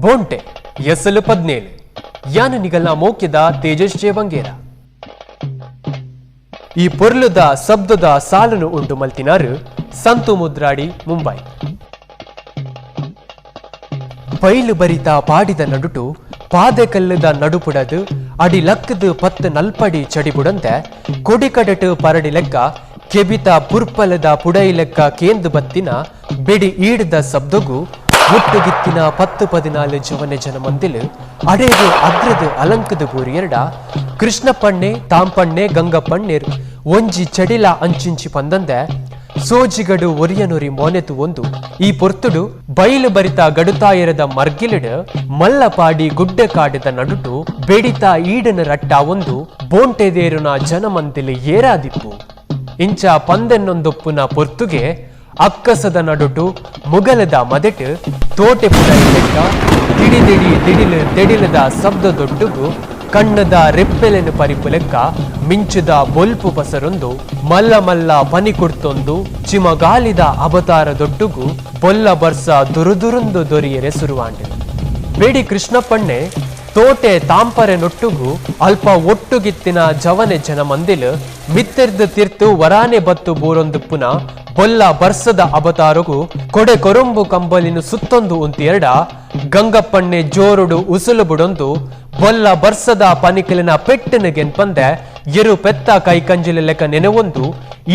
ಬೋಂಟೆ ಎಸಲು 17 ಯಾನ ನಿಗಲ್ನ ಮೋಕ್ಯದ ತೇಜಸ್ ಜೇವಂಗೇರ ಈ ಪೊರ್ಲುದ ಶಬ್ದದ ಸಾಲನು ಉಂಟು ಮಲ್ತಿನಾರು ಸಂತು ಮುದ್ರಾಡಿ ಮುಂಬೈ ಬೈಲು ಬರಿತ ಪಾಡಿದ ನಡುಟು ಪಾದೆ ಕಲ್ಲದ ನಡುಪುಡದು ಅಡಿ ಲಕ್ಕದು 10 ನಲ್ಪಡಿ ಚಡಿಬುಡಂತೆ ಕೊಡಿಕಡಟು ಪರಡಿ ಲೆಕ್ಕ ಕೆಬಿತ ಪುರ್ಪಲದ ಪುಡೈ ಲೆಕ್ಕ ಕೇಂದು ಬತ್ತಿನ ಬೆಡಿ ಈಡದ ಶಬ್ದಗೂ ಮುಟ್ಟುಗಿತ್ತಿನ 10-14 ಜವನೆ ಜನ ಮಂದಿಲು ಅಡೆದು ಅಗ್ರದು ಅಲಂಕದ ಬೂರಿಯರಡ ಕೃಷ್ಣಪ್ಪಣ್ಣೆ ತಾಂಪಣ್ಣೆ ಗಂಗಪ್ಪಣ್ಣೆರ್ ಒಂಜಿ ಚಡಿಲ ಅಂಚಿಂಚಿ ಪಂದಂದೆ ಸೋಜಿಗಡು ಒರಿಯನೊರಿ ಮೋನೆತು ಒಂದು ಈ ಪೊರ್ತುಡು ಬೈಲು ಬರಿತ ಗಡುತಾಯರದ ಮರ್ಗಿಲಿಡು ಮಲ್ಲಪಾಡಿ ಗುಡ್ಡೆ ಕಾಡಿದ ನಡುಟು ಬೆಡಿತ ಈಡನ ರಟ್ಟ ಒಂದು ಬೋಂಟೆದೇರುನ ಜನಮಂದಿಲು ಏರಾದಿಪ್ಪು ಇಂಚ ಪಂದೆನ್ನೊಂದೊಪ್ಪುನ ಪೊರ್ತುಗೆ ಅಕ್ಕಸದ ನಡುಟು ಮುಗಲದ ಮದೆಟ್ ತೋಟೆ ಪುಡೈಲೆಕ್ಕ ದಿಡಿದಿಡಿ ದಿಡಿಲದ ಶಬ್ದ ದೊಡ್ಡುಗು ಕಣ್ಣದ ರೆಪ್ಪೆಲೆನು ಪರಿಪು ಲೆಕ್ಕ ಮಿಂಚುದ ಬೊಲ್ಪು ಪಸರೊಂದು ಮಲ್ಲ ಮಲ್ಲ ಪನಿ ಕುಡ್ತೊಂದು ಚಿಮಗಾಲಿದ ಅವತಾರ ದೊಡ್ಡುಗು ಬೊಲ್ಲ ಬರ್ಸ ದುರುದುರುಂದು ದೊರಿಯರೆ ಸುರುವಾಂಡೆ ಬೇಡಿ ಕೃಷ್ಣಪ್ಪಣ್ಣೆ ತೋಟೆ ತಾಂಪರೆ ನೊಟ್ಟುಗು ಅಲ್ಪ ಒಟ್ಟುಗಿತ್ತಿನ ಜವನೆ ಜನ ಮಂದಿಲು ಮಿತ್ತೆರ್ದು ತೀರ್ತು ವರಾನೆ ಬತ್ತು ಬೂರೊಂದು ಪುನ ಬೊಲ್ಲ ಬರ್ಸದ ಅವತಾರಗೂ ಕೊಡೆ ಕೊರಂಬು ಕಂಬಲಿನ ಸುತ್ತೊಂದು ಉಂತಿಯರಡ ಗಂಗಪ್ಪಣ್ಣೆ ಜೋರುಡು ಉಸುಲು ಬುಡೊಂದು ಬೊಲ್ಲ ಬರ್ಸದ ಪನಿಕಲಿನ ಪೆಟ್ಟನ ಗೆನ್ಪಂದೆ ಎರು ಪೆತ್ತ ಕೈ ಕಂಜಿಲ ಲೆಕ್ಕ ನೆನವೊಂದು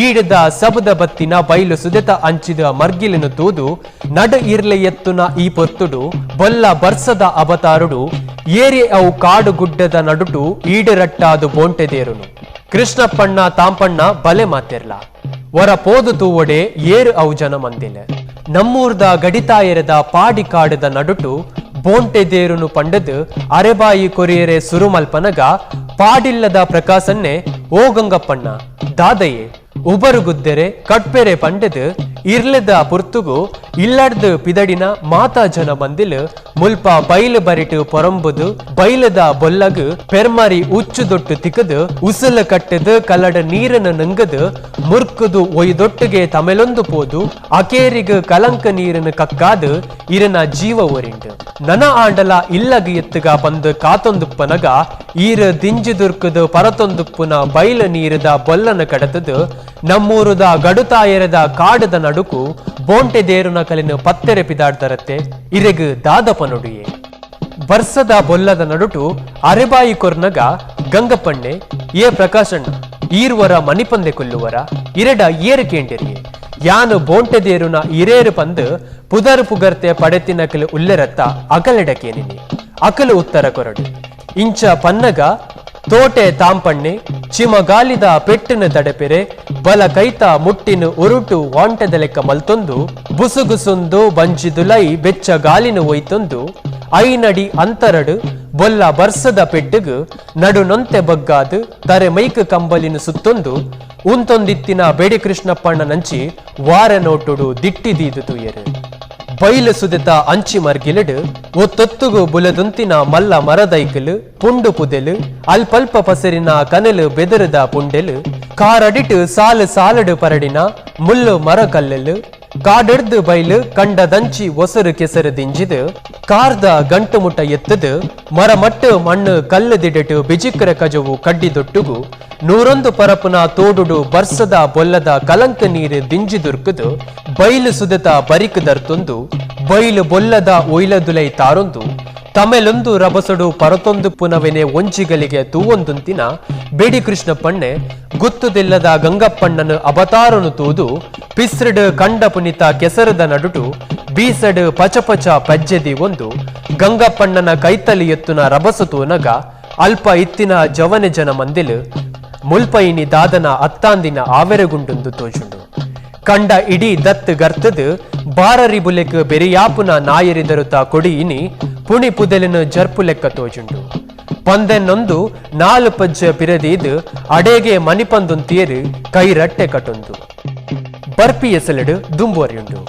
ಈಡದ ಸಬದ ಬತ್ತಿನ ಬೈಲು ಸುದೆತ ಅಂಚಿದ ಮರ್ಗಿಲಿನ ತೂದು ನಡ ಇರ್ಲೆ ಎತ್ತುನ ಈ ಪೊತ್ತುಡು ಬೊಲ್ಲ ಬರ್ಸದ ಅವತಾರುಡು ಏರಿ ಅವು ಕಾಡು ಗುಡ್ಡದ ನಡುಟು ಈಡರಟ್ಟಾದು ಬೋಂಟೆದೇರುನು ಕೃಷ್ಣಪ್ಪಣ್ಣ ತಾಂಪಣ್ಣ ಬಲೆ ಮಾತೆರ್ಲ ವರ ಪೋದು ತೂವಡೆ ಏರು ಅವು ಜನ ಮಂದಿಲೆ ನಮ್ಮೂರ್ದ ಗಡಿತಾಯರದ ಪಾಡಿ ಕಾಡದ ನಡುಟು ಬೋಂಟೆದೇರುನು ಪಂಡದು ಅರೆಬಾಯಿ ಕೊರಿಯರೆ ಸುರುಮಲ್ಪನಗ ಪಾಡಿಲ್ಲದ ಪ್ರಕಾಸನ್ನೆ ಓ ಗಂಗಪ್ಪಣ್ಣ ದಾದಯೇ ಉಬರುಗುದ್ದೆರೆ ಕಟ್ಪೆರೆ ಪಂಡದು ಇರ್ಲೆದ ಪುರ್ತುಗು ಇಲ್ಲಡ್ದು ಪಿದಡಿನ ಮಾತಾ ಜನ ಮಂದಿಲು ಮುಲ್ಪ ಬೈಲು ಬರಿಟು ಪೊರಂಬುದು ಬೈಲದ ಬೊಲ್ಲಗು ಪೆರ್ಮರಿ ಉಚ್ಚುದೊಟ್ಟು ತಿಕ್ಕದು ಉಸಲ ಕಟ್ಟದು ಕಲ್ಲಡ ನೀರನ್ನು ನಂಗದು ಮುರ್ಕುದು ಒಯ್ದೊಟ್ಟಿಗೆ ತಮೆಲೊಂದು ಪೋದು ಅಕೇರಿಗು ಕಲಂಕ ನೀರನ್ನು ಕಕ್ಕಾದು ಇರನ ಜೀವ ಒರಿಂಡು ನನ ಆಂಡಲ ಇಲ್ಲಗ ಎತ್ತುಗ ಬಂದು ಕಾತೊಂದುಪ್ಪನಗ ಈರ ದಿಂಜಿದುರ್ಕದು ಪರತೊಂದುಪ್ಪುನ ಬೈಲ ನೀರದ ಬೊಲ್ಲನ ಕಡತದು ನಮ್ಮೂರುದ ಗಡುತಾಯರದ ಕಾಡದ ನಡುಕು ಬೋಂಟೆದೇರುನ ಕಲಿನ ಪತ್ತೆರೆ ಪಿದಾಡ್ತರತ್ತೆ ಇರೆಗು ದಾದಪನುಡಿಯೇ ಬರ್ಸದ ಬೊಲ್ಲದ ನಡುಟು ಅರೆಬಾಯಿ ಕೊರ್ನಗ ಗಂಗಪ್ಪಣ್ಣೆ ಏ ಪ್ರಕಾಶಣ್ಣ ಈರ್ವರ ಮಣಿಪಂದೆ ಕೊಲ್ಲುವರ ಇರಡ ಏರು ಕೇಂಡಿರಿಯೇ ಯಾನು ಬೋಂಟೆದೇರುನ ಇರೇರು ಪಂದು ಪುದರ್ ಪುಗರ್ತೆ ಪಡೆತಿನಕಲು ಉಲ್ಲೆರತ್ತ ಅಕಲೆಡಕೇನಿನಿ ಅಕಲು ಉತ್ತರ ಕೊರಡು ಇಂಚ ಪನ್ನಗ ತೋಟೆ ತಾಂಪಣ್ಣೆ ಚಿಮಗಾಲಿದ ಪೆಟ್ಟಿನ ತಡೆಪೆರೆ ಬಲ ಕೈತ ಮುಟ್ಟಿನ ಉರುಟು ವಾಂಟದ ಲೆಕ್ಕ ಮಲ್ತೊಂದು ಬುಸುಗುಸುಂದು ಬಂಜಿದುಲೈ ಬೆಚ್ಚ ಗಾಲಿನ ಒಯ್ತೊಂದು ಐನಡಿ ಅಂತರಡು ಬೊಲ್ಲ ಬರ್ಸದ ಪೆಟ್ಟುಗು ನಡು ನೊಂತೆ ಬಗ್ಗಾದು ತರೆ ಮೈಕ್ ಕಂಬಲಿನ ಸುತ್ತೊಂದು ಉಂತೊಂದಿತ್ತಿನ ಬೇಡಿ ಕೃಷ್ಣಪ್ಪಣ್ಣ ನಂಚಿ ವಾರ ನೋಟುಡು ದಿಟ್ಟಿದೀದು ತುಯರು ಬೈಲು ಸುದೆತ ಅಂಚಿ ಮರ್ಗಿಲಿಡು ಒತ್ತೊತ್ತುಗು ಬುಲದುಂತಿನ ಮಲ್ಲ ಮರದೈಕಲು ಪುಂಡು ಪುದೆಲು ಅಲ್ಪಲ್ಪ ಪಸರಿನ ಕನಲು ಬೆದರದ ಪುಂಡೆಲು ಕಾರಡಿಟು ಸಾಲು ಸಾಲಡು ಪರಡಿನ ಮುಳ್ಳು ಮರ ಕಲ್ಲಲು ಕಾಡೆಡ್ದು ಬೈಲು ಕಂಡದಂಚಿ ಒಸರು ಕೆಸರು ದಿಂಜಿದು ಕಾರ್ದ ಗಂಟು ಮುಟ್ಟ ಎತ್ತದು ಮರಮಟ್ಟು ಮಣ್ಣು ಕಲ್ಲು ದಿಡಟು ಬಿಜಿಕ್ರ ಕಜವು ಕಡ್ಡಿದೊಟ್ಟುಗು 101 ಪರಪುನ ತೋಡುಡು ಬರ್ಸದ ಬೊಲ್ಲದ ಕಲಂಕ ನೀರು ದಿಂಜಿದುರ್ಕದು ಬೈಲು ಸುದತ ಬರಿಕ್ ದರ್ತೊಂದು ಬೈಲು ಬೊಲ್ಲದ ಒಯ್ಲದುಲೈ ತಾರೊಂದು ತಮೆಲೊಂದು ರಭಸಡು ಪರತೊಂದು ಪುನವೆನೆ ಒಂಜಿಗಳಿಗೆ ತೂವೊಂದುಂತಿನ ಬೇಡಿ ಕೃಷ್ಣಪ್ಪಣ್ಣೆ ಗುತ್ತುದಿಲ್ಲದ ಗಂಗಪ್ಪಣ್ಣನ ಅವತಾರನು ತೂದು ಪಿಸ್ರಡು ಕಂಡ ಪುನಿತ ಕೆಸರದ ನಡುಟು ಬೀಸಡು ಪಚಪಚ ಪಜ್ಜೆದಿ ಒಂದು ಗಂಗಪ್ಪಣ್ಣನ ಕೈತಲಿ ಎತ್ತುನ ರಭಸು ತೂನಗ ಅಲ್ಪ ಇತ್ತಿನ ಜವನೆ ಜನ ಮಂದಿಲು ಮುಲ್ಪೈನಿ ದಾದನ ಅತ್ತಾಂದಿನ ಆವೆರಗುಂಡುಂದು ತೋಜುಂಡು ಕಂಡ ಇಡೀ ದತ್ ಗರ್ತದು ಬಾರರಿ ಬುಲೆಕ್ ಬೆರಿಯಾಪುನ ನಾಯರಿದರುತ ಕೊಡಿಯಿನಿ ಪುಣಿ ಪುದಲಿನ ಜರ್ಪು ಲೆಕ್ಕ ತೋಜುಂಡು ಪಂದೆನ್ನೊಂದು 4 ಪಜ್ಜ ಪಿರದೀದು ಅಡೆಗೆ ಮಣಿಪಂದುಂತಿಯರು ಕೈ ರಟ್ಟೆ ಕಟೊಂದು ಬರ್ಪಿ ಎಸಲಡು ದುಂಬುವರಿಯುಂಡು